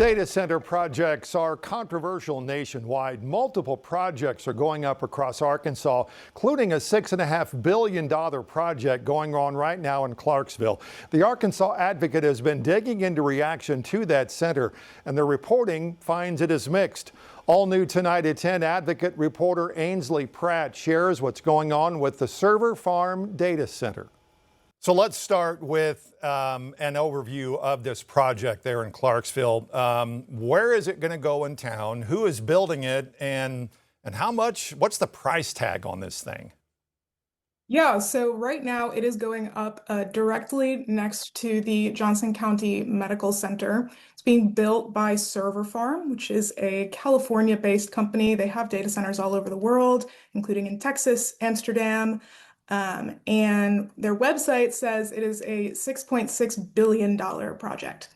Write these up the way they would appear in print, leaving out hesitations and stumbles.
Data center projects are controversial nationwide. Multiple projects are going up across Arkansas, including a $6.5 billion project going on right now in Clarksville. The Arkansas Advocate has been digging into reaction to that center, and the reporting finds it is mixed. All new tonight at 10, Advocate reporter Ainsley Platt shares what's going on with the server farm data center. So let's start with an overview of this project there in Clarksville. Where is it going to go in town? Who is building it? And how much, what's the price tag on this thing? Yeah, so right now it is going up directly next to the Johnson County Medical Center. It's being built by Server Farm, which is a California-based company. They have data centers all over the world, including in Texas, Amsterdam. And their website says it is a $6.6 billion project.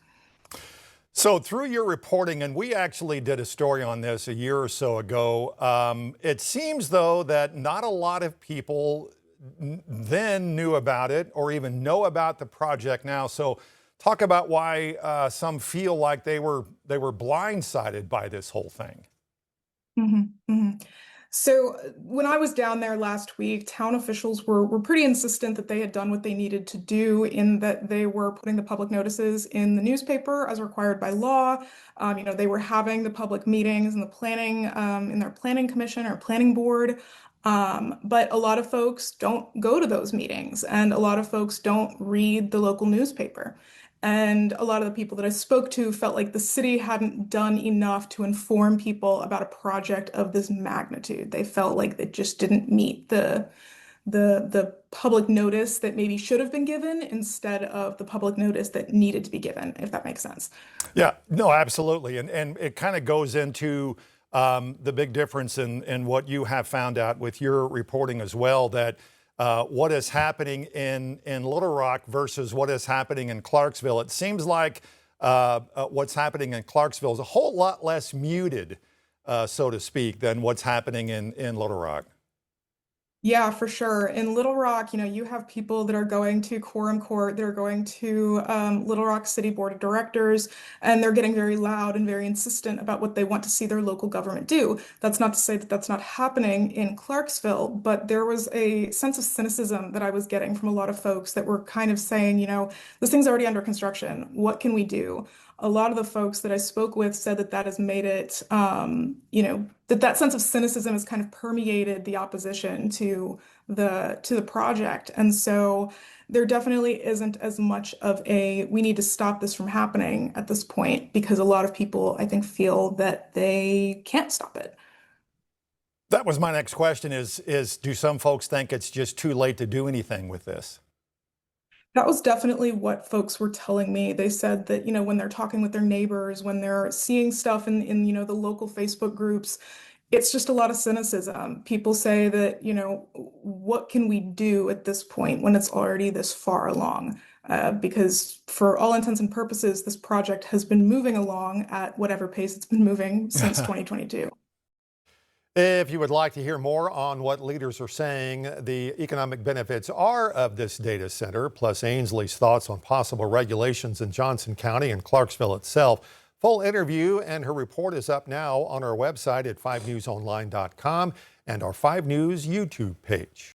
So through your reporting, and we actually did a story on this a year or so ago, it seems though that not a lot of people then knew about it or even know about the project now. So talk about why some feel like they were blindsided by this whole thing. So when I was down there last week, town officials were pretty insistent that they had done what they needed to do, in that they were putting the public notices in the newspaper as required by law. They were having the public meetings and the planning in their planning commission or planning board. But a lot of folks don't go to those meetings, and a lot of folks don't read the local newspaper. And a lot of the people that I spoke to felt like the city hadn't done enough to inform people about a project of this magnitude. They felt like it just didn't meet the public notice that maybe should have been given, instead of the public notice that needed to be given, if that makes sense. Yeah, no, absolutely. And it kind of goes into the big difference in what you have found out with your reporting as well, that what is happening in Little Rock versus what is happening in Clarksville. It seems like what's happening in Clarksville is a whole lot less muted, so to speak, than what's happening in Little Rock. Yeah, for sure. In Little Rock, you have people that are going to quorum court, they're going to Little Rock City Board of Directors, and they're getting very loud and very insistent about what they want to see their local government do. That's not to say that that's not happening in Clarksville, but there was a sense of cynicism that I was getting from a lot of folks that were kind of saying, this thing's already under construction. What can we do? A lot of the folks that I spoke with said that that has made it, that sense of cynicism has kind of permeated the opposition to the project. And so there definitely isn't as much of a, we need to stop this from happening at this point, because a lot of people, I think, feel that they can't stop it. That was my next question is do some folks think it's just too late to do anything with this? That was definitely what folks were telling me. They said that, when they're talking with their neighbors, when they're seeing stuff in the local Facebook groups, it's just a lot of cynicism. People say that, what can we do at this point when it's already this far along? Because for all intents and purposes, this project has been moving along at whatever pace it's been moving since 2022. If you would like to hear more on what leaders are saying the economic benefits are of this data center, plus Ainsley's thoughts on possible regulations in Johnson County and Clarksville itself, full interview and her report is up now on our website at 5newsonline.com and our 5 News YouTube page.